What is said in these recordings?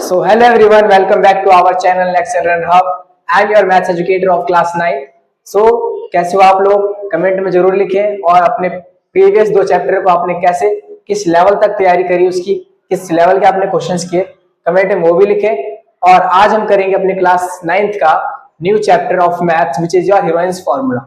So hello everyone, welcome back to our channel Lecture and Hub. I am your maths educator of class 9. So कैसे हो आप लोग, comment में जरूर लिखें और अपने प्रीवियस दो चैप्टर को आपने कैसे किस लेवल तक तैयारी करी, उसकी किस लेवल के आपने क्वेश्चंस किए, कमेंट में वो भी लिखें। और आज हम करेंगे अपने क्लास 9th का new chapter of maths which is your heroines formula.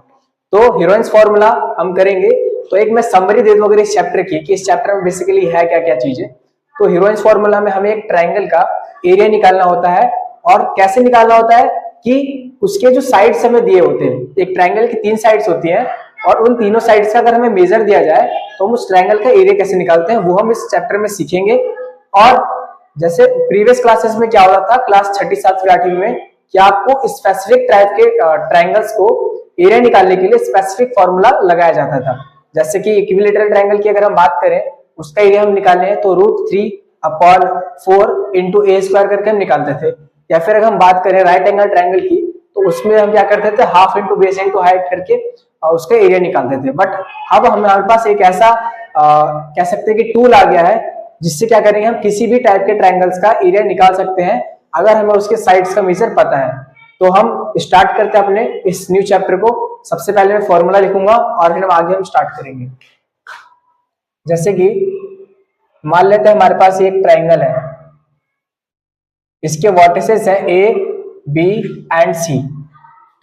तो हीरोइंस फॉर्मूला हम करेंगे, तो एक मैं समरी दे दूं अगर इस चैप्टर की कि इस चैप्टर में बेसिकली है क्या क्या चीजें। तो हीरोइंस फॉर्मूला में हमें एक ट्रायंगल का एरिया निकालना होता है, और कैसे निकालना होता है कि उसके जो साइड्स हमें दिए होते हैं, एक ट्रायंगल की 3 साइड्स होती हैं और उन तीनों साइड्स का अगर हमें मेजर दिया जाए तो हम उस ट्रायंगल का एरिया कैसे निकालते हैं वो हम इस चैप्टर में सीखेंगे। और जैसे प्रीवियस क्लासेस में क्या हो रहा था क्लास 37 या 8वीं में, कि आपको स्पेसिफिक टाइप के ट्रायंगल्स को एरिया निकालने के लिए स्पेसिफिक फॉर्मूला लगाया जाता था। जैसे कि इक्विलैटरल ट्रायंगल की अगर हम बात करें, उसका एरिया हम निकालने हैं तो √3/4 इंटू ए स्क्वायर करके हम निकालते थे। या फिर अगर हम बात करें राइट एंगल ट्रायंगल की, तो उसमें हम क्या करते थे, half into base into height करके उसका एरिया निकालते थे। बट अब हमारे पास एक ऐसा कह सकते हैं कि टूल आ गया है जिससे क्या करेंगे, हम किसी भी टाइप के ट्रायंगल्स का एरिया निकाल सकते हैं अगर हमें उसके साइड्स का मेजर पता है। तो हम स्टार्ट करते हैं अपने इस न्यू चैप्टर को। सबसे पहले मैं फॉर्मूला लिखूंगा और फिर हम आगे हम स्टार्ट करेंगे। जैसे कि मान लेते हैं हमारे पास एक ट्रायंगल है, इसके वर्टिसेस है ए, बी एंड सी।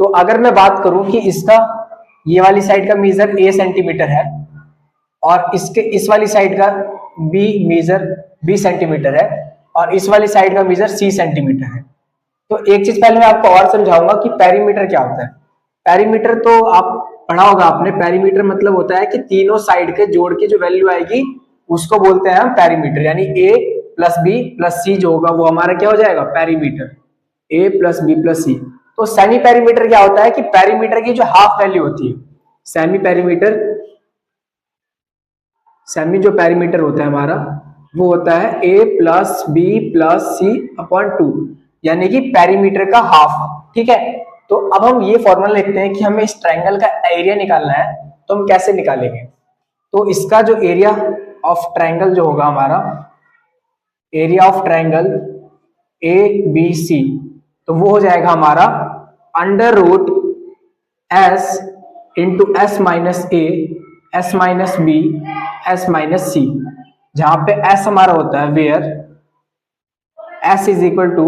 तो अगर मैं बात करूं कि इसका ये वाली साइड का मेजर ए सेंटीमीटर है और इसके इस वाली साइड का बी सेंटीमीटर है और इस वाली साइड का मेजर सी सेंटीमीटर है, तो एक चीज पहले मैं आपको और समझाऊंगा कि पेरीमीटर क्या होता है। पेरीमीटर तो आप पढ़ा होगा आपने, पेरीमीटर मतलब होता है कि तीनों साइड के जोड़ के जो वैल्यू आएगी उसको बोलते हैं हम पेरीमीटर। यानी a plus B plus C जो होगा वो हमारा क्या हो जाएगा, perimeter, a plus B plus C. तो सेमी पेरीमीटर क्या होता है कि पेरीमीटर की जो हाफ वैल्यू होती है, सेमी जो पेरीमीटर होता है हमारा वो होता है a plus B plus C upon 2, यानी कि पेरीमीटर का हाफ। ठीक है, तो अब हम ये फॉर्मूला लिखते हैं कि हमें इस ट्रायंगल का एरिया निकालना है, तो हम कैसे निकालेंगे। तो इसका जो एरिया ऑफ ट्रायंगल जो होगा हमारा, area of triangle A B C, तो वो हो जाएगा हमारा √S into S minus A S minus B S minus C, जहां पे S हमारा होता है where S is equal to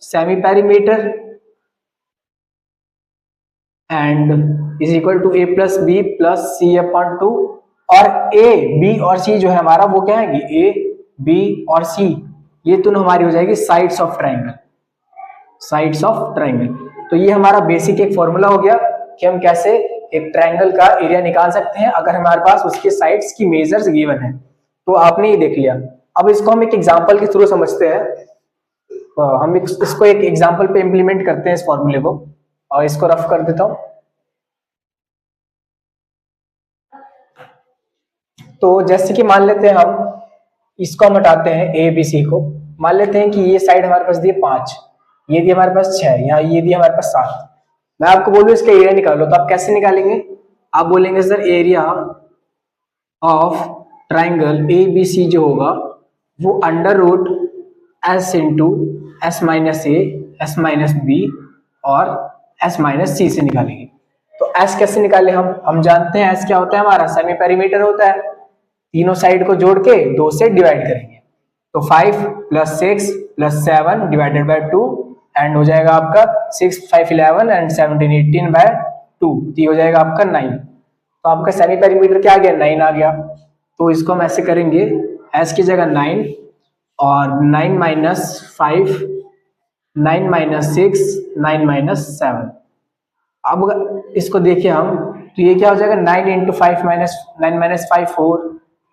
semi perimeter and is equal to a plus B plus C upon 2। और a, b और c जो है हमारा वो क्या है, a, b और c ये दोनों हमारी हो जाएगी sides of triangle, sides of triangle. तो ये हमारा बेसिक एक फॉर्मूला हो गया कि हम कैसे एक ट्रायंगल का एरिया निकाल सकते हैं अगर हमारे पास उसके साइड्स की मेजर्स गिवन है। तो आपने ये देख लिया। अब इसको हम एक एग्जांपल के थ्रू समझते हैं। हम इसको एक एग्जांपल पे इंप्लीमेंट करते हैं इस फॉर्मूले को, और इसको रफ कर देता हूं। तो जैसे कि मान लेते हैं हम इसको हम हटाते हैं ए बी सी को, मान लेते हैं कि ये साइड हमारे पास दिए 5, ये दिए हमारे पास 6, यहाँ ये दिए हमारे पास 7। मैं आपको बोलूं इसका एरिया निकालो, तो आप कैसे निकालेंगे, आप बोलेंगे sir area of triangle A B C जो होगा वो √S into S minus A S minus B और एस माइनस सी से निकालेंगे। तो S कैसे निकाले, हम जानते हैं S क्या होता है हमारा, सेमी पेरीमीटर होता है। तीनों साइड को जोड़ के 2 से डिवाइड करेंगे, तो 5 + 6 + 7 डिवाइडेड बाय 2 एंड हो जाएगा आपका 6 × 5 = 11 एंड 17 18/2, ये हो जाएगा आपका 9। तो आपका सेमी पेरीमीटर क्या आ गया, 9 आ गया। तो इसको हम ऐसे करेंगे, S की जगह 9 और 9 - 5 9 - 6 9 - 7। अब इसको देखिए हम, तो ये क्या हो जाएगा, 9 × 5 - 9 - 5 4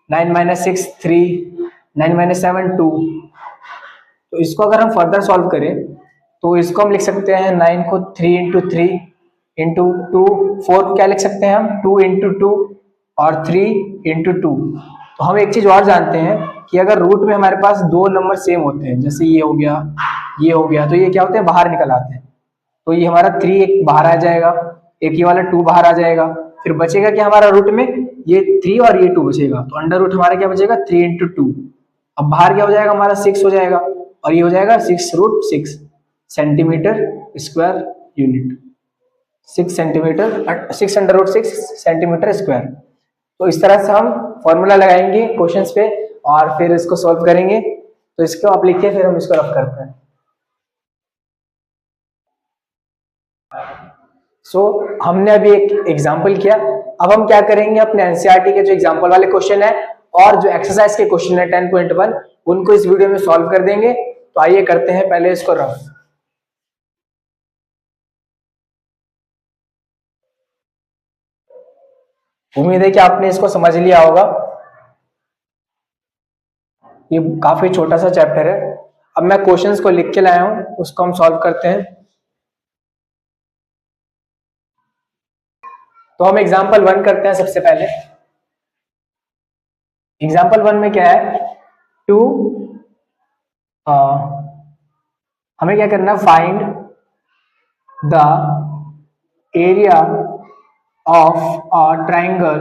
9 - 6 3 9 - 7 2। तो इसको अगर हम फर्दर सॉल्व करें तो इसको हम लिख सकते हैं 9 को 3 × 3 × 2, 4 को क्या लिख सकते हैं हम 2 × 2 और 3 × 2। तो हम एक चीज और जानते हैं कि अगर रूट में हमारे पास 2 नंबर सेम होते हैं, जैसे ये हो गया, तो ये क्या होते हैं, बाहर निकल आते हैं। तो ये हमारा 3 एक बाहर आ जाएगा, एक ये वाला 2 बाहर आ जाएगा, फिर बचेगा क्या हमारा रूट में, ये 3 और ये 2 बचेगा। तो अंडर रूट हमारा क्या बचेगा, 3 × 2। अब बाहर क्या हो जाएगा हमारा 6 हो जाएगा, और ये हो जाएगा 6√6 centimetre square unit, 6 centimetre square. तो इस तरह से हम फॉर्मूला लगाएंगे क्वेश्चंस पे और फिर इसको सॉल्व करेंगे। तो इसको आप लिखिए, फिर हम इसको रफ करते हैं। हमने अभी एक एग्जाम्पल किया, अब हम क्या करेंगे, अपने एनसीईआरटी के जो एग्जाम्पल वाले क्वेश्चन है और जो एक्सरसाइज के क्वेश्चन है 10.1 उनको इस वीडियो में सॉल्व कर देंगे। तो आइए करते हैं पहले इसको रफ। उम्मीद है कि आपने इसको समझ लिया होगा। ये काफी छोटा सा चैप्टर है। अब मैं क्वेश्चंस को लिख के लाया हूं, उसको हम सॉल्व करते हैं। तो हम एग्जाम्पल 1 करते हैं सबसे पहले। एग्जाम्पल 1 में क्या है, हमें क्या करना है, find the area of a triangle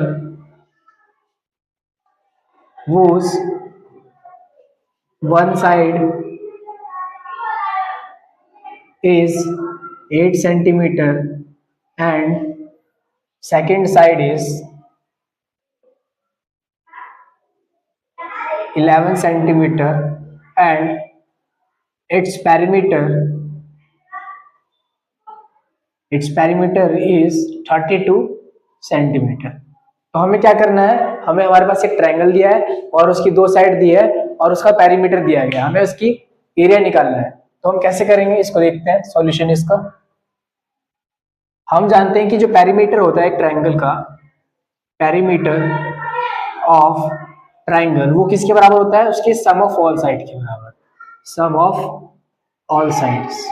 whose one side is 8 centimeter and second side is 11 centimeter and its perimeter is 32 centimetre. तो हमें क्या करना है, हमें हमारे पास एक ट्रायंगल दिया है और उसकी दो साइड दी है और उसका पेरीमीटर दिया गया, हमें उसकी एरिया निकालना है। तो हम कैसे करेंगे, इसको देखते हैं सॉल्यूशन इसका। हम जानते हैं कि जो पेरीमीटर होता है एक ट्रायंगल का, पेरीमीटर ऑफ ट्रायंगल वो किसके बराबर होता है, उसके सम ऑफ ऑल साइड के बराबर, सम ऑफ ऑल साइड्स।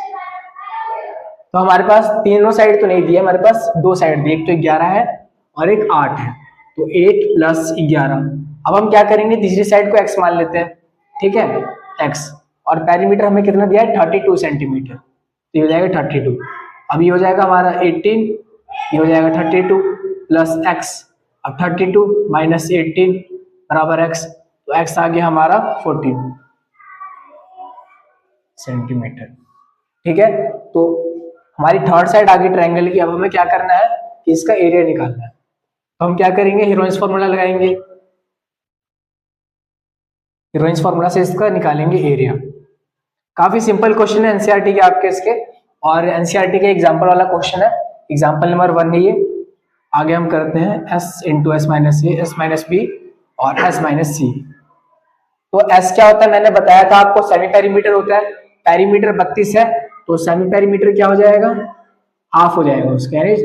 तो हमारे पास तीनों साइड तो नहीं दिया, हमारे पास दो साइड दी, एक तो 11 है और एक 8 है, तो 8 + 11। अब हम क्या करेंगे, तीसरी साइड को x मान लेते हैं, ठीक है, x, और पेरीमीटर हमें कितना दिया है 32 सेंटीमीटर, तो ये हो जाएगा 32। अब ये हो जाएगा हमारा 18, ये हो जाएगा 32 + x, अब 32 - 18 बराबर x, तो x आ गया हमारा 14 सेंटीमीटर, ठीक है। तो हमारी थर्ड साइड आ गई ट्रायंगल की। अब हमें क्या करना है कि इसका एरिया निकालना है। तो हम क्या करेंगे, हीरोइंस फॉर्मूला लगाएंगे, हीरोइंस फॉर्मूला से इसका निकालेंगे एरिया। काफी सिंपल क्वेश्चन है एनसीईआरटी के आपके इसके, और एनसीईआरटी के एग्जांपल वाला क्वेश्चन है, एग्जांपल नंबर 1 है ये। आगे हम करते हैं s × s - a, s - b और s - c। तो s क्या होता है, मैंने बताया था आपको, सेमी पेरीमीटर होता है। पेरीमीटर 32 है, तो सेमी पेरीमीटर क्या हो जाएगा, हाफ हो जाएगा उसका, यानी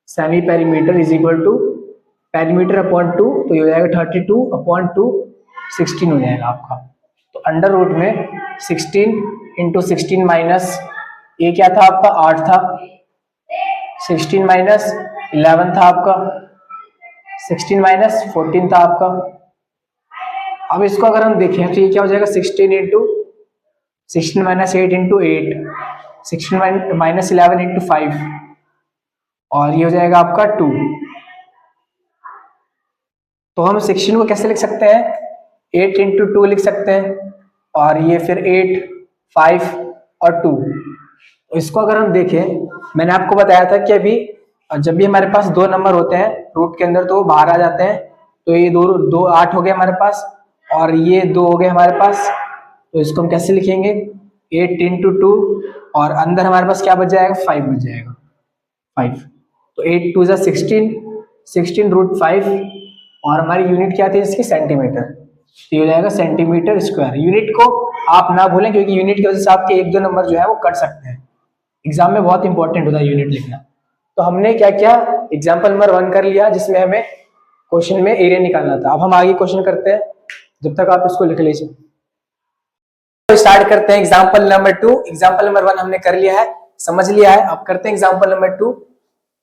semi perimeter is equal to perimeter upon 2, तो ये हो जाएगा 32/2, 16 हो जाएगा आपका। तो अंडर रूट में 16 × 16 माइनस ये क्या था आपका 8 था, 16 - 11 था आपका, 16 - 14 था आपका। अब इसको अगर हम देखें तो ये क्या हो जाएगा, 16 - 8 × 8, 16 - 11 × 5, और ये हो जाएगा आपका 2। तो हम 16 को कैसे लिख सकते हैं, 8 × 2 लिख सकते हैं, और ये फिर 8, 5 और 2। तो इसको अगर हम देखें, मैंने आपको बताया था कि अभी जब भी हमारे पास दो नंबर होते हैं रूट के अंदर तो वो बाहर आ जाते हैं। तो ये दो 8 हो गए हमारे पास, और ये 2 हो गए हमारे पास। तो इसको हम कैसे लिखेंगे, 8 × 2, और अंदर हमारे पास क्या बच जाएगा, 5 बच जाएगा, 5। तो 8 × 2 = 16, 16√5, और हमारी यूनिट क्या थी इसकी, सेंटीमीटर। तो ये हो जाएगा सेंटीमीटर स्क्वायर। यूनिट को आप ना भूलें, क्योंकि यूनिट की वजह से आपके 1-2 नंबर जो है वो कट सकते हैं। एग्जाम में बहुत इंपॉर्टेंट होता है यूनिट लिखना। तो हमने क्या किया, एग्जाम्पल नंबर 1 कर लिया, जिसमें हमें क्वेश्चन में एरिया निकालना था। अब हम आगे क्वेश्चन करते हैं, जब तक आप इसको लिख लीजिए। तो स्टार्ट करते हैं एग्जाम्पल नंबर 2। एग्जाम्पल नंबर 1 हमने कर लिया है, समझ लिया है। अब करते हैं एग्जाम्पल नंबर 2।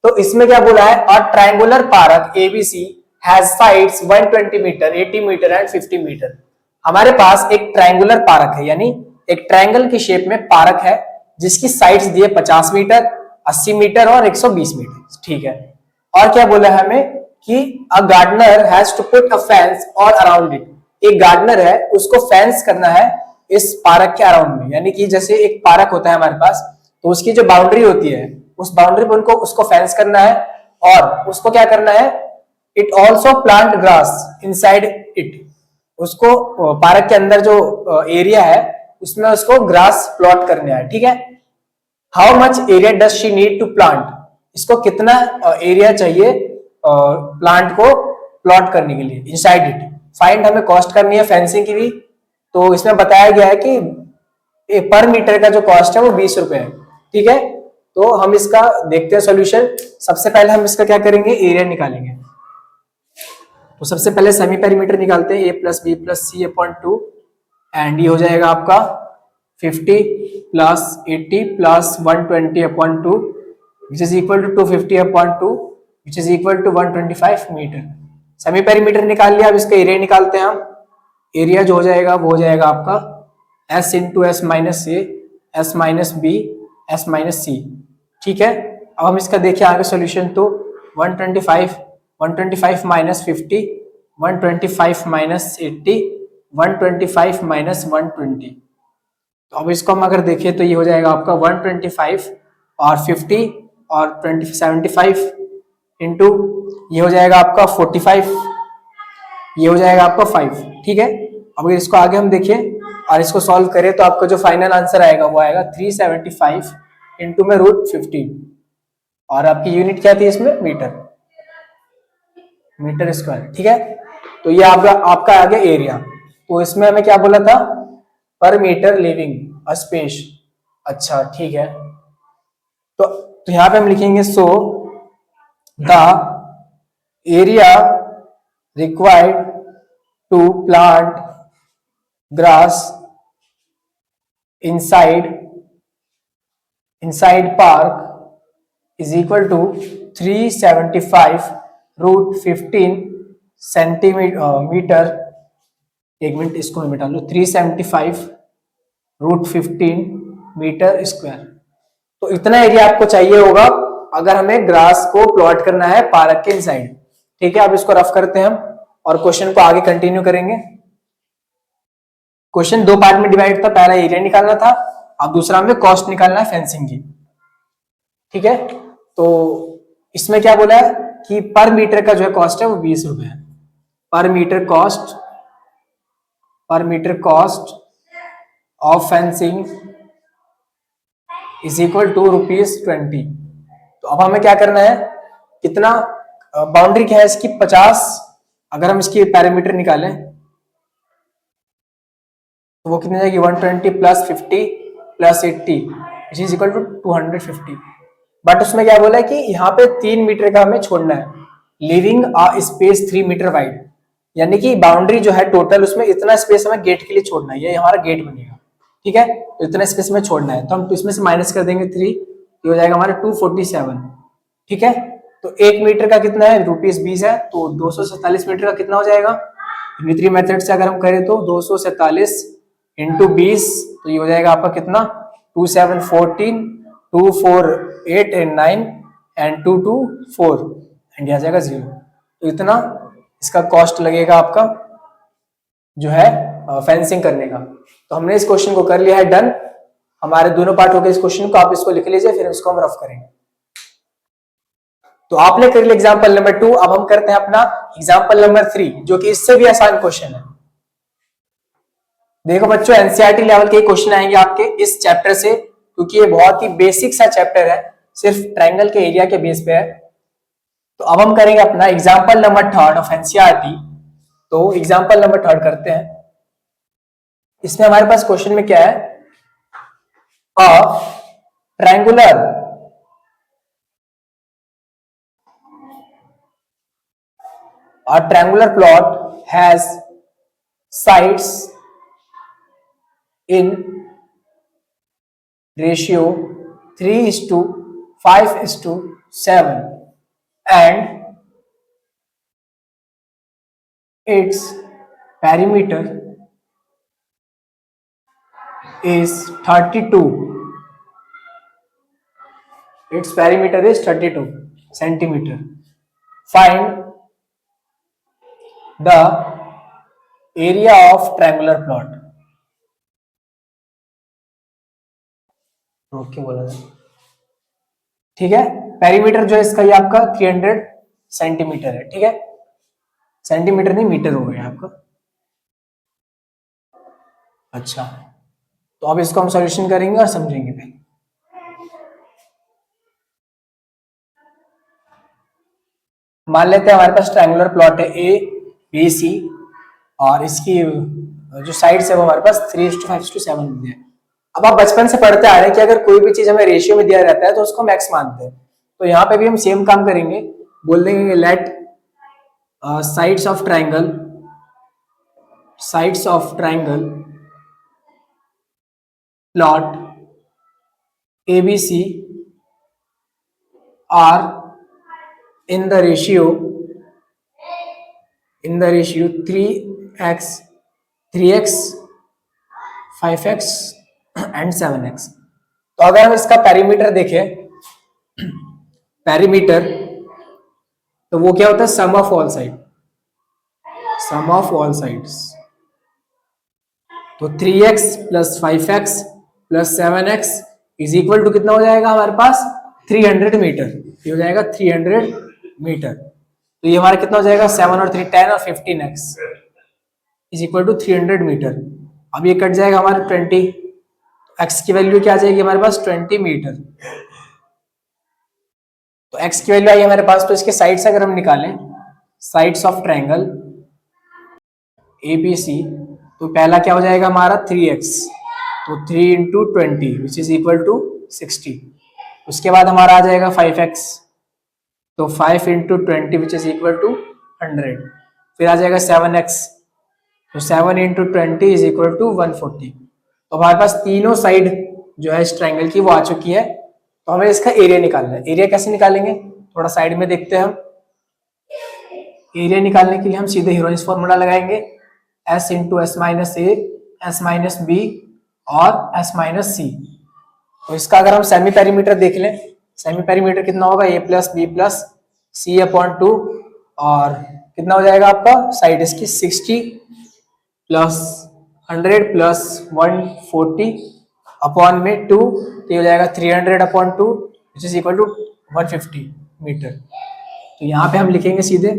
तो इसमें क्या बोला है, a triangular park ABC has sides 120 meter, 80 meter and 50 meter. हमारे पास एक ट्रायंगुलर पार्क है, यानी एक ट्रायंगल की शेप में पार्क है, जिसकी साइड्स दिए 50 मीटर, 80 मीटर और 120 मीटर, ठीक है। और क्या बोला है हमें कि a gardener has to put a fence all around it. एक गार्डनर है, उसको फेंस करना है इस पार्क के अराउंड में, यानी कि जैसे एक पार्क होता है हमारे पास, तो उसकी जो बाउंड्री होती है उस बाउंड्री पर उनको उसको फेंस करना है और उसको क्या करना है, it also plant grass inside it, उसको पार्क के अंदर जो एरिया है उसमें उसको ग्रास प्लॉट करना है, ठीक है। How much area does she need to plant, इसको कितना एरिया चाहिए प्लांट को प्लॉट करने के लिए इनसाइड इट। फाइंड, हमें कॉस्ट करनी है फेंसिंग की भी, तो इसमें बताया गया है कि पर मीटर का जो कॉस्ट है वो 20 रुपए है, ठीक है। तो हम इसका देखते हैं सॉल्यूशन। सबसे पहले हम इसका क्या करेंगे, एरिया निकालेंगे। तो सबसे पहले सेमी पेरीमीटर निकालते हैं, a plus B plus C upon 2, and ये हो जाएगा आपका 50 plus 80 plus 120 upon 2 which is equal to 250 upon 2 which is equal to 125 meter. Semi perimeter निकाल लिया, अब इसका एरिया निकालते हैं हम। एरिया जो हो जाएगा वो हो जाएगा आपका s into S minus A S minus B S minus C, ठीक है। अब हम इसका देखिए आगे सॉल्यूशन, तो 125 माइनस 50, 125 माइनस 80, 125 माइनस 120। तो अब इसको हम अगर देखें तो ये हो जाएगा आपका 125 और 50 और 75 इंटू ये हो जाएगा आपका 45, ये हो जाएगा आपका 5, ठीक है। अब इसको आगे हम देखें और इसको सॉल्व करें तो आपका जो फाइनल आंसर आएगा वो आएगा 375 इंटू में √15, और आपकी यूनिट क्या थी इसमें, मीटर स्क्वायर, ठीक है। तो ये आपका आ गया एरिया। तो इसमें हमें क्या बोला था, पर मीटर लिविंग स्पेस, अच्छा ठीक है। तो यहां पे हम लिखेंगे so the area required to plant grass inside park is equal to 375 √15 centimeter, एक मिनट इसको मैं मिटा लूं, 375 √15 मीटर स्क्वायर। तो इतना एरिया आपको चाहिए होगा अगर हमें ग्रास को प्लॉट करना है पार्क के इनसाइड, ठीक है। अब इसको रफ करते हैं हम और क्वेश्चन को आगे कंटिन्यू करेंगे। क्वेश्चन दो पार्ट में डिवाइड था, पहला एरिया निकालना था, अब दूसरा हमें कॉस्ट निकालना है फेंसिंग की, ठीक है। तो इसमें क्या बोला है कि पर मीटर का जो है कॉस्ट है वो 20 रुपए है। Per meter cost of fencing is equal to ₹20। तो अब हमें क्या करना है, कितना बाउंड्री क्या है इसकी 50, अगर हम इसकी पैरामीटर निकालें तो वो कितनी जाएगी 120 plus 50 plus 80 which is equal to 250। But उसमें क्या बोला है कि यहाँ पे 3 मीटर का हमें छोड़ना है, leaving a space 3 meter wide, यानी कि बाउंड्री जो है टोटल उसमें इतना स्पेस हमें गेट के लिए छोड़ना है, ये हमारा गेट बनेगा, ठीक है। तो इतना स्पेस में छोड़ना है, तो हम इसमें से माइनस कर देंगे 3, ये हो जाएगा हमारा 247, ठीक है। तो 1 मीटर का कितना है, ₹20 है, तो 247 मीटर का कितना हो जाएगा, यूनिटरी मेथड से अगर हम करें तो 247 इंटू 20, तो ये हो जाएगा आपका कितना 2714, 248 एंड 9 एंड 224 एंड आ जाएगा 0। तो इतना इसका कॉस्ट लगेगा आपका जो है फेंसिंग करने का। तो हमने इस क्वेश्चन को कर लिया है डन, हमारे दोनों पार्ट हो गए इस क्वेश्चन को, आप इसको लिख लीजिए, फिर इसको हम रफ करेंगे। तो आपने कर लिया एग्जाम्पल नंबर 2, अब हम करते हैं अपना एग्जाम्पल नंबर 3 जो कि इससे भी आसान क्वेश्चन है। देखो बच्चों, एनसीईआरटी लेवल के क्वेश्चन आएंगे आपके इस चैप्टर से, क्योंकि ये बहुत ही बेसिक सा चैप्टर है, सिर्फ ट्रायंगल के एरिया के बेस पे है। तो अब हम करेंगे अपना एग्जाम्पल नंबर 3 ऑफ एनसीईआरटी। तो एग्जाम्पल नंबर 3 करते हैं। इसमें हमारे पास क्वेश्चन में क्या है, a triangular plot has sides in ratio 3:5:7 and its perimeter is 32. Its perimeter is 32 centimeter. Find the area of triangular plot. Okay बोला था, ठीक है। पेरीमीटर जो है इसका ये आपका 300 सेंटीमीटर है, ठीक है। सेंटीमीटर नहीं, मीटर हो गया आपका। अच्छा, तो अब इसको हम सॉल्यूशन करेंगे और समझेंगे पहले। मान लेते हैं हमारे पास ट्रायंगुलर प्लॉट है ए बी सी, और इसकी जो साइड्स है वो हमारे पास 3:5:7 दिया है। अब आप बचपन से पढ़ते आ रहे हैं कि अगर कोई भी चीज हमें रेशियो में दिया रहता है तो उसको हम एक्स मानते हैं। तो यहाँ पे भी हम सेम काम करेंगे, बोल देंगे let sides of triangle plot ABC are in the ratio 3x 5x and 7x। तो अगर हम इसका पेरीमीटर देखें, पेरीमीटर तो वो क्या होता है, सम ऑफ ऑल साइड्स। तो 3x plus 5x plus 7x is equal to कितना हो जाएगा हमारे पास, 300 मीटर। ये हो जाएगा 300 मीटर। तो ये हमारा कितना हो जाएगा, 7 और 3 10 और 15x is equal to 300 metre. अब ये कट जाएगा हमारा 20, x की वैल्यू क्या आ जाएगी हमारे पास, 20 मीटर। तो x की वैल्यू आई हमारे पास। तो इसके साइड्स अगर हम निकालें, साइड्स ऑफ ट्रायंगल ABC, तो पहला क्या हो जाएगा हमारा 3x, तो 3 into 20 which is equal to 60। उसके बाद हमारा आ जाएगा 5x, तो 5 into 20 which is equal to 100। फिर आ जाएगा 7x, तो 7 इंटू 20 इज इक्वल टू 140। तो हमारे पास तीनों साइड जो है इस ट्रायंगल की वो आ चुकी है। तो हमें इसका एरिया निकालना है। एरिया कैसे निकालेंगे, थोड़ा साइड में देखते हैं हम। एरिया निकालने के लिए हम सीधे हीरोइंस फॉर्मूला लगाएंगे, s into S minus A, S minus B और s माइनस सी। तो इसका अगर हम सेमी पेरीमीटर देख लें, सेमी पेरीमीटर कितना होगा, a plus B plus C upon 2, और कितना हो जाएगा आपका साइड इसकी 60 प्लस 100 प्लस 140 अपॉन में 2, तो ये हो जाएगा 300 upon 2 which is equal to 150 meter. तो यहाँ पे हम लिखेंगे सीधे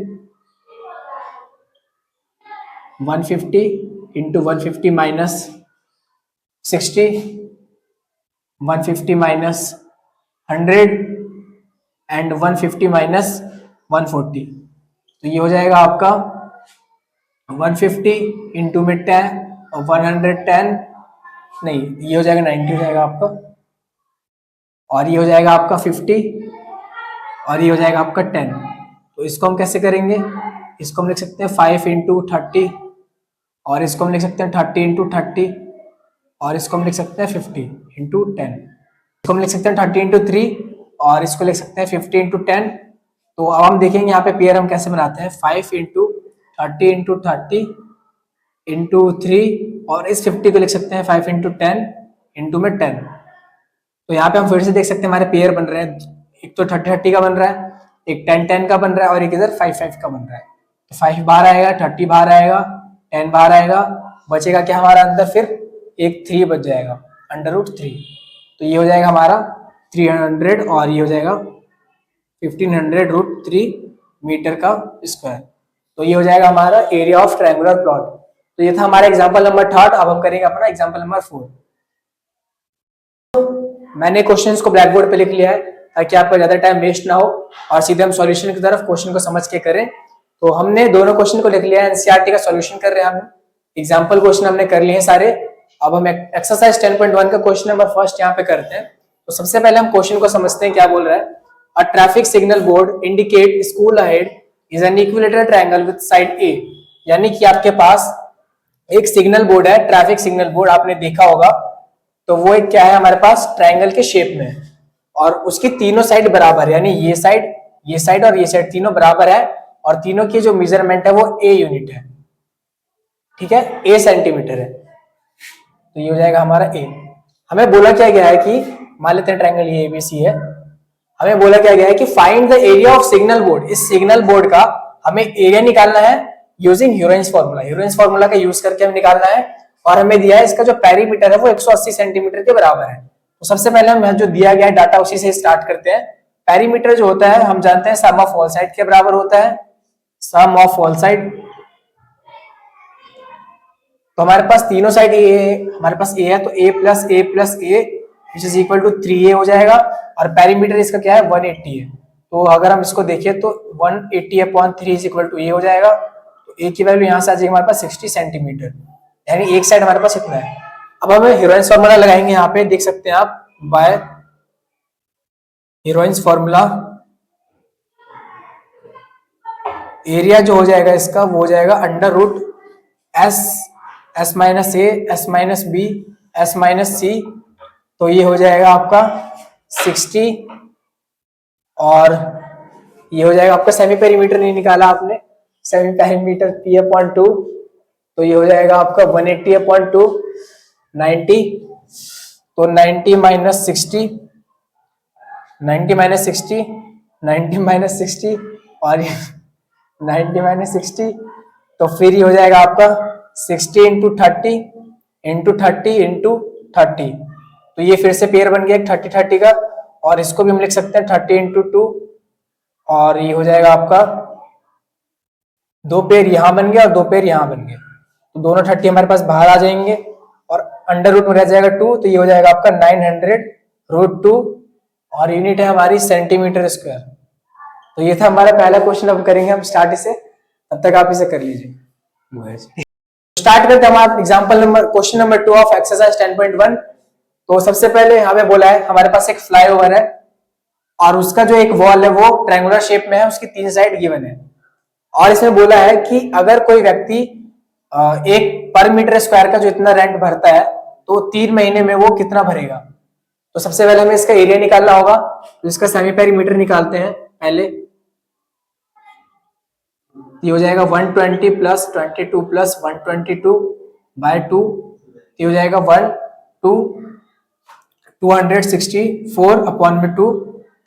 150 into 150 minus 60, 150 minus 100 and 150 minus 140। तो ये हो जाएगा आपका 150 इंटू में 10 और 110 नहीं, ये हो जाएगा 90 हो जाएगा आपका, और ये हो जाएगा आपका 50 और ये हो जाएगा आपका 10। तो इसको हम कैसे करेंगे, इसको हम लिख सकते हैं 5 इंटू 30, और इसको हम लिख सकते हैं 30 इंटू 30, और इसको हम लिख सकते हैं 50 इंटू 10। इसको हम लिख सकते हैं 30 इंटू 3, और इसको लिख सकते हैं 50 इंटू 10। तो अब हम देखेंगे यहाँ पे पेयर हम कैसे बनाते हैं, 5 इंटू 30 इंटू 30 इंटू 3, और इस 50 को लिख सकते हैं 5 इंटू 10 इंटू में 10। तो यहाँ पे हम फिर से देख सकते हैं हमारे पेयर बन रहे हैं, एक तो 30-30 का बन रहा है, एक 10-10 का बन रहा है, और एक इधर 5-5 का बन रहा है। तो 5 बाहर आएगा, 30 बाहर आएगा, 10 बाहर आएगा, बचेगा क्या हमारा अंदर, फिर एक 3 बच जाएगा, √3। तो ये हो जाएगा हमारा 300 और ये हो जाएगा 1500 √3 मीटर का स्क्वायर। तो ये हो जाएगा हमारा एरिया ऑफ ट्रायंगुलर प्लॉट। तो ये था हमारा एग्जांपल नंबर 3। अब हम करेंगे अपना एग्जांपल नंबर 4। मैंने क्वेश्चंस को ब्लैक बोर्ड पे लिख लिया है ताकि आपका ज्यादा टाइम वेस्ट ना हो और सीधे हम सॉल्यूशन की तरफ क्वेश्चन को समझ के करें। तो हमने दोनों क्वेश्चन को लिख लिया है, एनसीईआरटी का सॉल्यूशन कर रहे हैं हम, एग्जांपल क्वेश्चन हमने कर लिए हैं सारे। अब हम एक्सरसाइज 10.1 का क्वेश्चन नंबर फर्स्ट यहाँ पे करते हैं। तो सबसे पहले हम क्वेश्चन को समझते हैं क्या बोल रहा है। A traffic signal board indicate school ahead is an equilateral triangle with side A. यानी कि आपके पास एक सिग्नल बोर्ड है, ट्रैफिक सिग्नल बोर्ड आपने देखा होगा। तो वो एक क्या है हमारे पास, ट्रायंगल के शेप में है, और उसकी तीनों साइड बराबर है, यानी ये साइड और ये साइड तीनों बराबर है, और तीनों की जो मेजरमेंट है वो ए यूनिट है, ठीक है, ए सेंटीमीटर है। तो ये हो जाएगा हमारा ए। हमें बोला क्या गया है कि मान लेते हैं ट्रायंगल ये एबीसी है, हमें बोला क्या गया है कि find the area of signal board. इस सिग्नल बोर्ड का हमें एरिया निकालना है यूजिंग ह्यूरेंस फार्मूला। ह्यूरेंस फार्मूला का यूज करके हमें निकालना है, और हमें दिया है इसका जो पेरीमीटर है वो 180 सेंटीमीटर के बराबर है। तो सबसे पहले हम जो दिया गया डाटा उसी से स्टार्ट करते हैं। पेरीमीटर जो होता है हम जानते हैं सम ऑफ ऑल साइड के बराबर होता है, सम ऑफ ऑल साइड। तो हमारे पास तीनों साइड ए, हमारे पास ए है तो a plus A which is equal to 3a हो जाएगा, और पेरीमीटर इसका क्या है 180 है। तो अगर हम इसको देखें तो 180 upon 3 is equal to a हो जाएगा। तो a की वैल्यू यहाँ से आ जाएगी हमारे पास 60 सेंटीमीटर, यानी एक साइड हमारे पास इतना है। अब हमें हीरोइंस फॉर्मूला लगाएंगे, यहाँ पे देख सकते हैं आप, बाय हीरोइंस फॉर्मूला एरिया जो हो जाएगा इसका वो हो जाएगा under root S minus A S minus B S minus C. तो ये हो जाएगा आपका 60, और ये हो जाएगा आपका सेमी पेरीमीटर नहीं निकाला आपने, सेमी पेरीमीटर p अपॉन 2, तो ये हो जाएगा आपका 180 अपॉन 2 90। तो 90 माइनस 60, 90 माइनस 60, 90 माइनस 60 और 90 माइनस 60, तो फिर ये हो जाएगा आपका 60 इंटू 30 इंटू 30 इंटू 30। तो ये फिर से पेयर बन गया 30-30 का, और इसको भी हम लिख सकते हैं 30 इंटू 2, और ये हो जाएगा आपका 2 पेयर यहां बन गया और 2 पेयर यहां बन गए, तो दोनों 30 हमारे पास बाहर आ जाएंगे, और अंडर रूट में रह जाएगा 2, तो ये हो जाएगा आपका 900 रूट 2, और यूनिट है हमारी सेंटीमीटर स्क्वायर। तो ये था हमारा पहला क्वेश्चन। अब करेंगे हम स्टार्ट इसे, तब तक आप इसे कर लीजिए। स्टार्ट करते हैं हमारा example number question number 2 of exercise 10.1। तो सबसे पहले हमें बोला है हमारे पास एक फ्लाईओवर है, और उसका जो एक वॉल है वो ट्रायंगुलर शेप में है, उसकी 3 साइड गिवन है, और इसमें बोला है कि अगर कोई व्यक्ति एक पर मीटर स्क्वायर का जो इतना रेंट भरता है तो 3 महीने में वो कितना भरेगा। तो सबसे पहले हमें इसका एरिया निकालना होगा, तो इसका सेमी पेरीमीटर निकालते हैं पहले। ये हो जाएगा 120 प्लस 22 प्लस 122 बाय 2, ये हो जाएगा 264 अपॉन में 2,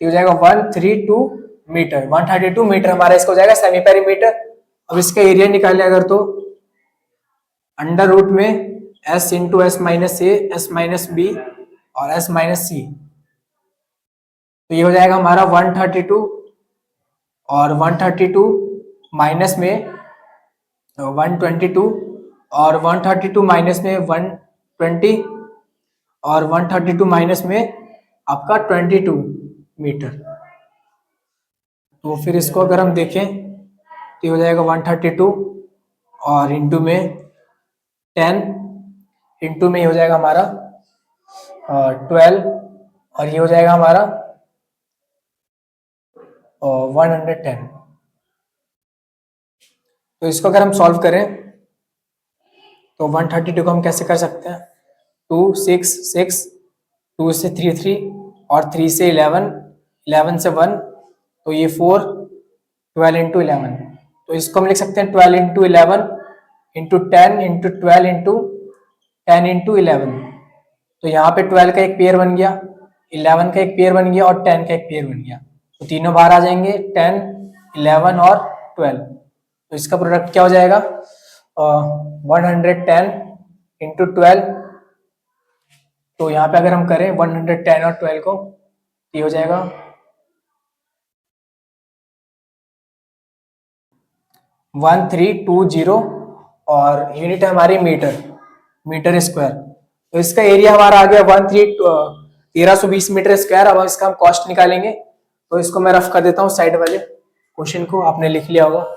ये हो जाएगा 132 मीटर। 132 मीटर हमारा इसका हो जाएगा सेमी पेरीमीटर। अब इसका एरिया निकाले अगर तो अंडर रूट में s into S minus A S minus B और s माइनस सी, तो ये हो जाएगा हमारा 132, और 132 माइनस में 122, और 132 माइनस में 120, और 132 माइनस में आपका 22 मीटर। तो फिर इसको अगर हम देखें तो ये हो जाएगा 132 और इंटू में 10, इंटू में ये हो जाएगा हमारा 12, और ये हो जाएगा हमारा 110। तो इसको अगर हम सॉल्व करें तो 132 को हम कैसे कर सकते हैं, 2 6 6, 2 से 3 3, और 3 से 11, 11 से 1, तो ये 4, 12 इंटू 11। तो इसको हम लिख सकते हैं 12 into 11 into 10 into 12 into 10 into 11। तो यहाँ पे 12 का एक पेयर बन गया, 11 का एक पेयर बन गया, और 10 का एक पेयर बन गया, तो तीनों बाहर आ जाएंगे 10, 11 और 12। तो इसका प्रोडक्ट क्या हो जाएगा 110 इंटू 12। तो यहाँ पे अगर हम करें 110 और 12 को, ये हो जाएगा 1320, और यूनिट है हमारी मीटर स्क्वायर। तो इसका एरिया हमारा आ गया 1320 मीटर स्क्वायर। अब इसका हम कॉस्ट निकालेंगे, तो इसको मैं रफ कर देता हूँ साइड वाले क्वेश्चन को, आपने लिख लिया होगा।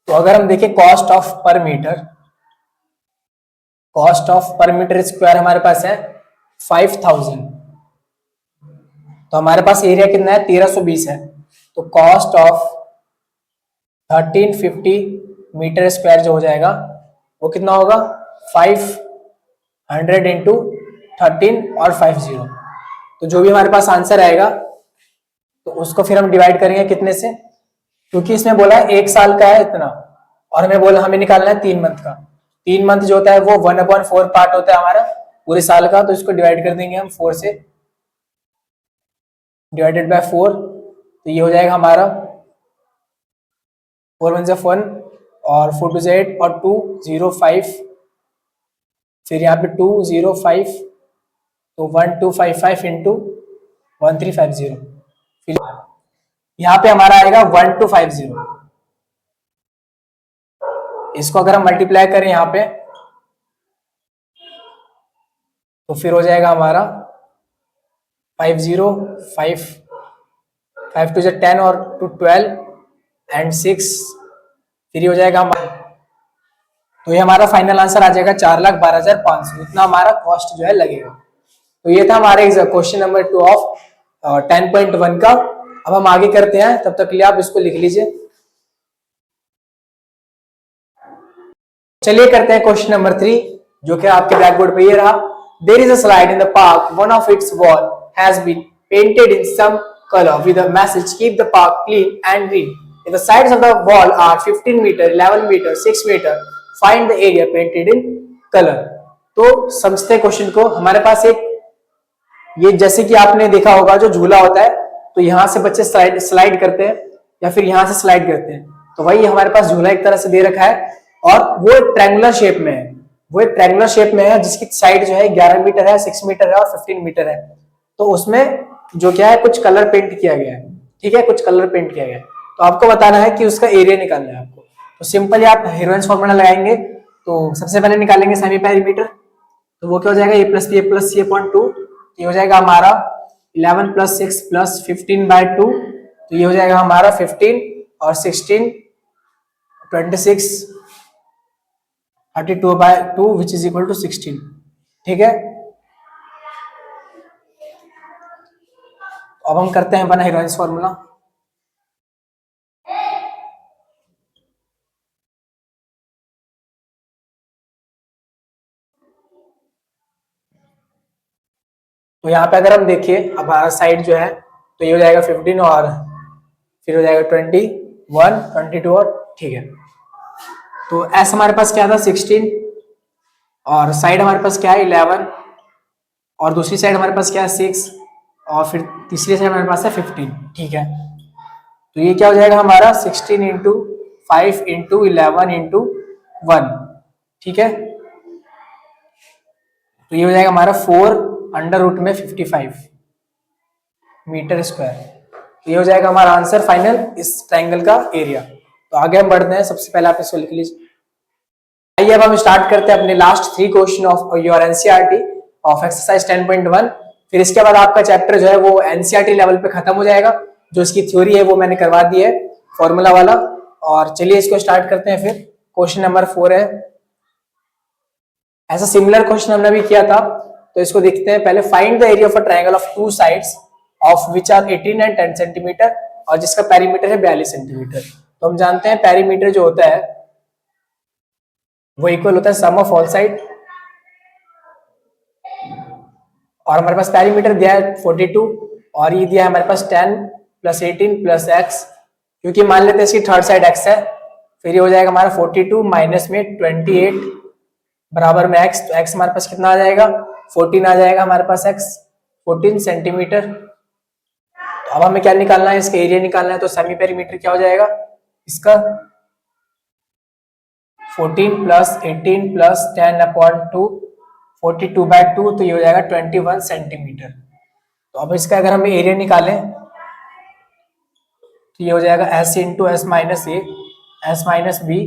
तो अगर हम देखें कॉस्ट ऑफ पर मीटर स्क्वायर हमारे पास है 5000। तो हमारे पास एरिया कितना है 1320 है, तो कॉस्ट ऑफ 1350 मीटर स्क्वायर जो हो जाएगा वो कितना होगा 500 इंटू 13 और 50। तो जो भी हमारे पास आंसर आएगा तो उसको फिर हम डिवाइड करेंगे कितने से, क्योंकि इसमें बोला है 1 साल का है इतना, और हमें बोला हमें निकालना है 3 मंथ का। 3 मंथ जो होता है वो 1/4 पार्ट होता है हमारा पूरे साल का, तो इसको डिवाइड कर देंगे हम 4 से। डिवाइडेड बाय 4, तो ये हो जाएगा हमारा 4 1 जा 1 और 4 2 जा 8 और 2 0 5, फिर यहाँ पे 2 0 5, तो 1 2 5 5 इंटू 1 3 5 0, फिर यहाँ पे हमारा आएगा 1 2 5 0। इसको अगर हम मल्टीप्लाई करें यहाँ पे तो फिर हो जाएगा हमारा 5 0 5 5 2 जा 10 और 2 12 एंड 6, फिर ये हो जाएगा हमारा, तो ये हमारा फाइनल आंसर आ जाएगा 4,12,500, इतना हमारा कॉस्ट जो है लगेगा। तो ये था हमारे क्वेश्चन नंबर 2 ऑफ 10.1 का। अब हम आगे करते हैं, तब तक के लिए आप इसको लिख लीजिए। चलिए करते हैं क्वेश्चन नंबर 3, जो कि आपके ब्लैक बोर्ड पे ये रहा। There is a slide in the park, one of its wall has been painted in some color with a message keep the park clean and green. If the sides of the wall are 15 meter, 11 meter, 6 meter, find the area painted in color. तो समझते हैं question को। हमारे पास एक ये जैसे कि आपने देखा होगा जो झूला होता है, तो यहाँ से बच्चे स्लाइड करते हैं या फिर यहाँ से स्लाइड करते हैं, तो वही हमारे पास झूला एक तरह से दे रखा है और वो एक ट्रायंगुलर शेप में है, वो एक ट्रायंगुलर शेप में है जिसकी साइड जो है 11 मीटर है, 6 मीटर है और 15 मीटर है। तो उसमें जो क्या है कुछ कलर पेंट किया गया है, ठीक है, कुछ कलर पेंट किया गया है। तो आपको बताना है कि उसका एरिया निकालना है आपको। तो सिंपली आप हीरोइंस फॉर्मूला लगाएंगे। तो सबसे पहले निकालेंगे सेमी पेरीमीटर, तो वो क्या हो जाएगा a+b + c अपॉन 2, ये हो जाएगा हमारा 11 + 6 + 15/2, तो ये हो जाएगा हमारा 15 और 16 26 32/2 विच इज इक्वल टू 16, ठीक है। अब हम करते हैं अपना हीरोइंस फॉर्मूला। तो यहाँ पे अगर हम देखिए अब हमारा साइड जो है तो ये हो जाएगा 15 और फिर हो जाएगा 21 22 और ठीक है। तो एस हमारे पास क्या था 16 और साइड हमारे पास क्या है 11 और दूसरी साइड हमारे पास क्या है 6 और फिर तीसरी साइड हमारे पास है 15, ठीक है। तो ये क्या हो जाएगा हमारा 16 इंटू 5 इंटू 11 इंटू 1, ठीक है। तो ये हो जाएगा हमारा 4√55 मीटर स्क्वायर। ये हो जाएगा हमारा आंसर फाइनल इस ट्रायंगल का एरिया। तो आगे हम बढ़ते हैं, सबसे पहले आप इसको लिख लीजिए। आइए अब हम स्टार्ट करते हैं अपने last 3 question of your NCERT of exercise 10.1। फिर इसके बाद आपका चैप्टर जो है वो एनसीईआरटी लेवल पे खत्म हो जाएगा। जो इसकी थ्योरी है वो मैंने करवा दी है फॉर्मूला वाला। और चलिए इसको स्टार्ट करते हैं। फिर क्वेश्चन नंबर 4 है, ऐसा सिमिलर क्वेश्चन हमने भी किया था, तो इसको देखते हैं पहले। Find the area of a triangle of 2 sides of which are 18 and 10 centimeter, और जिसका पेरीमीटर है 42 सेंटीमीटर। तो हम जानते हैं पेरीमीटर जो होता है वो इक्वल होता है सम ऑफ ऑल साइड, और हमारे पास पेरीमीटर दिया है 42 और ये दिया है हमारे पास 10 + 18 + x, क्योंकि मान लेते हैं इसकी थर्ड साइड x है। फिर ये हो जाएगा हमारा 42 माइनस में 28 बराबर में x, तो x हमारे पास कितना आ जाएगा 14 आ जाएगा हमारे पास x 14 सेंटीमीटर। तो अब हमें क्या निकालना है, इसका एरिया निकालना है। तो सेमी पेरीमीटर क्या हो जाएगा इसका 14 + 18 + 10/2 42/2, तो ये हो जाएगा 21 सेंटीमीटर। तो अब इसका अगर हम एरिया निकालें तो ये हो जाएगा s into s minus A s minus B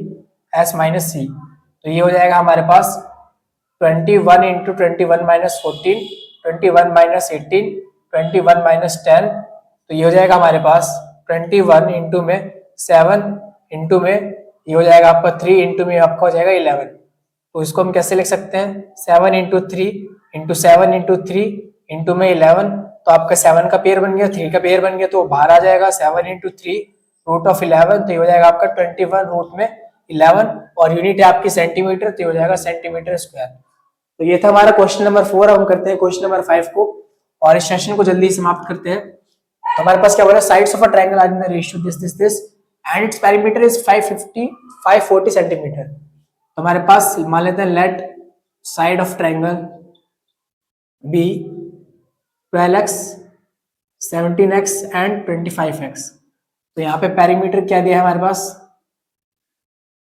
s minus C, तो ये हो जाएगा हमारे पास 21 इंटू 21 माइनस 14 21 माइनस 18 21 माइनस 10, तो ये हो जाएगा हमारे पास 21 इंटू में 7 इंटू में ये हो जाएगा आपका 3 इंटू में आपका हो जाएगा 11। तो इसको हम कैसे लिख सकते हैं 7 इंटू 3 इंटू 7 इंटू 3 इंटू में 11, तो आपका 7 का पेयर बन गया 3 का पेयर बन गया, तो बाहर आ जाएगा 7 इंटू 3 रूट ऑफ 11, तो ये हो जाएगा आपका 21 रूट में 11 और यूनिट है आपकी सेंटीमीटर, तो ये हो जाएगा सेंटीमीटर स्क्वायर। तो ये था हमारा क्वेश्चन नंबर 4। हम करते हैं क्वेश्चन नंबर 5 को और इस सेशन को जल्दी समाप्त करते हैं। तो हमारे पास क्या बोला sides of a triangle are in the ratio this and its perimeter is 540 centimetre. तो हमारे पास मान लेते हैं let side of triangle be 12x 17x and 25x। तो यहाँ पे पेरीमीटर क्या दिया है हमारे पास,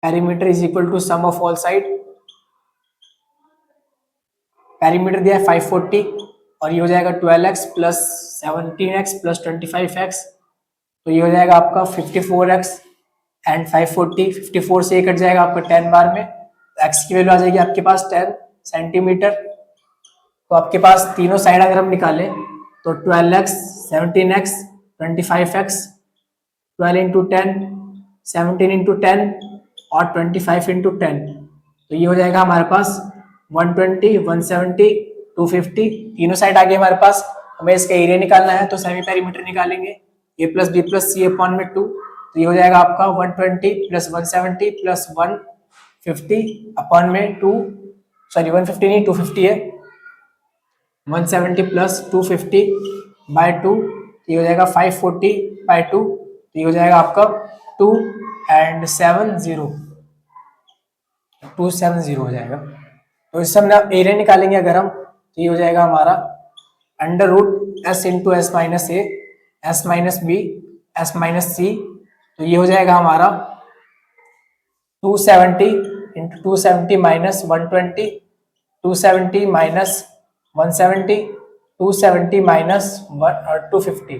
perimeter is equal to sum of all side, perimeter दिया है 540 और ये हो जाएगा 12x plus 17x plus 25x, तो ये हो जाएगा आपका 54x एंड 540, 54 से ये कट जाएगा आपका 10 बार में, x की वैल्यू आ जाएगी आपके पास 10 सेंटीमीटर। तो आपके पास तीनों साइड अगर हम निकालें तो 12x 17x 25x, 12 into 10 17 into 10 और 25 इंटू 10, तो ये हो जाएगा हमारे पास 120 170 250, तीनों साइड आ गए हमारे पास। हमें इसका एरिया निकालना है तो सेमी पेरीमीटर निकालेंगे, a plus B plus C upon में 2, तो ये हो जाएगा आपका 120 प्लस 170 प्लस 150 अपॉन में 2, सॉरी 150 नहीं 250 है, 170 प्लस 250 बाय 2, ये हो जाएगा 540 बाय 2, तो ये हो जाएगा आपका 2 एंड 270 हो जाएगा। तो इस समय एरिया निकालेंगे अगर हम, तो ये हो जाएगा हमारा under root S into S minus A S minus B S minus C, तो ये हो जाएगा हमारा 270 इंटू 270 माइनस 120, 270 माइनस 170, 270 माइनस 250,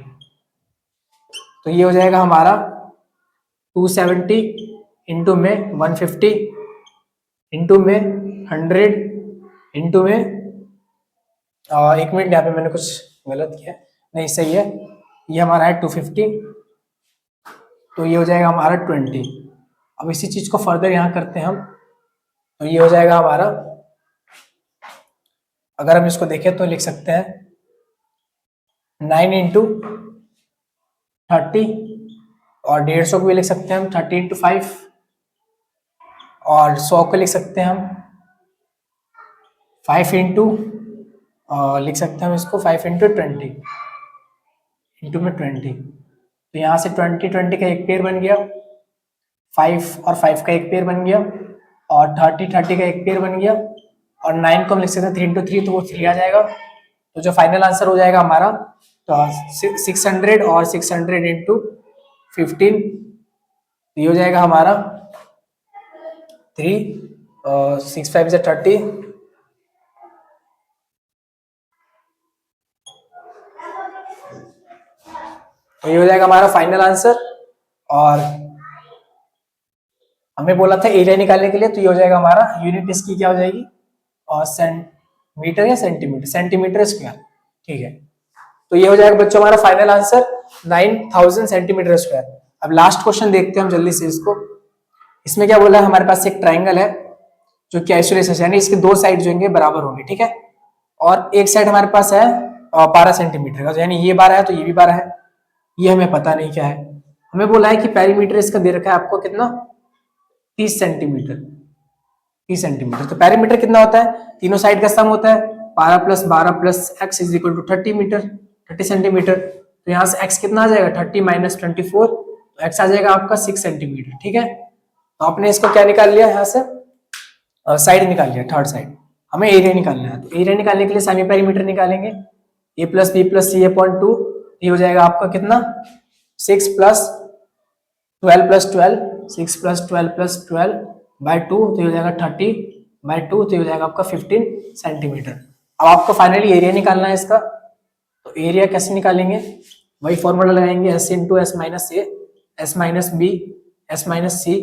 तो ये हो जाएगा हमारा 270 इंटू में 150 इंटू में 100 इंटू में एक मिनट, यहाँ पे मैंने कुछ गलत किया, नहीं सही है, ये हमारा है 250, तो ये हो जाएगा हमारा 20। अब इसी चीज को फर्दर यहाँ करते हैं हम, तो ये हो जाएगा हमारा, अगर हम इसको देखें तो लिख सकते हैं 9 इंटू 30 और 150 को भी लिख सकते हैं हम 30 इंटू 5 और 100 को लिख सकते हैं हम 5 इंटू लिख सकते हैं हम इसको 5 इंटू 20 इंटू में 20, तो यहाँ से 20 का एक पेयर बन गया, 5 और 5 का एक पेयर बन गया और 30 का एक पेयर बन गया और 9 को हम लिख सकते हैं 3 इंटू 3, तो वो 3 आ जाएगा। तो जो फाइनल आंसर हो जाएगा हमारा तो 600 और 600 इंटू 15, ये हो जाएगा हमारा 3 6 5 से 30, तो ये हो जाएगा हमारा फाइनल आंसर। और हमें बोला था एरिया निकालने के लिए, तो ये हो जाएगा हमारा यूनिट इसकी क्या हो जाएगी, और मीटर या सेंटीमीटर, सेंटीमीटर स्क्वायर, ठीक है। तो ये हो जाएगा बच्चों हमारा फाइनल आंसर 9000 सेंटीमीटर स्क्वायर। अब लास्ट क्वेश्चन देखते हैं हम जल्दी से इसको। इसमें क्या बोला है, हमारे पास एक ट्राइंगल है जो कि आइसोलेशन, यानी इसके दो साइड जो होंगे बराबर होंगे, ठीक है, और एक साइड हमारे पास है 12 सेंटीमीटर का, यानी ये 12 है तो ये भी 12 है, ये हमें पता नहीं क्या है। हमें बोला है कि पेरीमीटर इसका दे रखा है आपको कितना, 30 सेंटीमीटर, 30 सेंटीमीटर। तो पेरीमीटर कितना होता है, तीनों साइड का सम होता है 12 plus 12 plus X is equal to 30 meter, 30 centimeter. तो यहाँ से एक्स कितना आ जाएगा 30 माइनस 24, तो एक्स आ जाएगा आपका 6 सेंटीमीटर, ठीक है। तो आपने इसको क्या निकाल लिया, यहाँ से साइड निकाल लिया, थर्ड साइड। हमें एरिया निकालना है, तो एरिया निकालने के लिए सेमी पेरीमीटर निकालेंगे, A plus B plus C upon 2, ये हो जाएगा आपका कितना 6 plus 12 plus 12, 6 plus 12 plus 12 by 2, तो ये हो जाएगा 30 बाय 2, तो ये हो जाएगा आपका 15 सेंटीमीटर। अब आपको फाइनली एरिया निकालना है इसका, तो एरिया कैसे निकालेंगे, वही फॉर्मूला लगाएंगे, S into S minus A S minus B S minus C,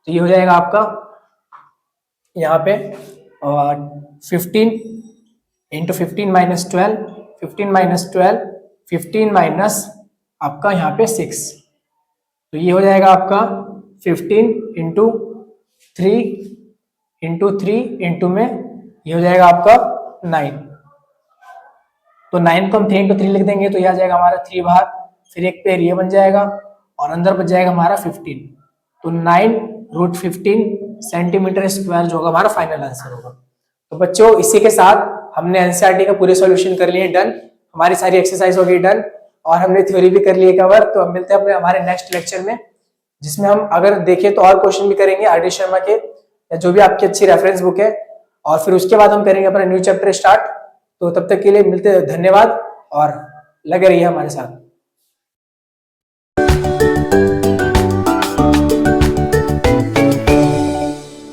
तो ये हो जाएगा आपका यहाँ पे 15 इंटू 15 माइनस 12, 15 माइनस 12, 15 माइनस आपका यहाँ पे 6, तो ये हो जाएगा आपका 15 इंटू 3 इंटू 3 इंटू में ये हो जाएगा आपका 9, तो 9 को हम 3 इंटू 3 लिख देंगे, तो ये आ जाएगा हमारा 3 बाहर, फिर एक पेयर ये बन जाएगा और अंदर बच जाएगा हमारा 15, तो 9√15 सेंटीमीटर स्क्वायर जो होगा हमारा फाइनल आंसर होगा। तो बच्चों इसी के साथ हमने एनसीईआरटी का पूरे सॉल्यूशन कर लिए डन, हमारी सारी एक्सरसाइज हो गई डन और हमने थ्योरी भी कर ली है कवर। तो हम मिलते हैं अपने हमारे नेक्स्ट लेक्चर में, जिसमें हम अगर देखें तो और क्वेश्चन भी करेंगे आर डी शर्मा के या जो भी आपकी अच्छी रेफरेंस बुक है, और फिर उसके बाद हम करेंगे अपना न्यू चैप्टर स्टार्ट। तो तब तक के लिए मिलते हैं, धन्यवाद और लगे रहिए हमारे साथ।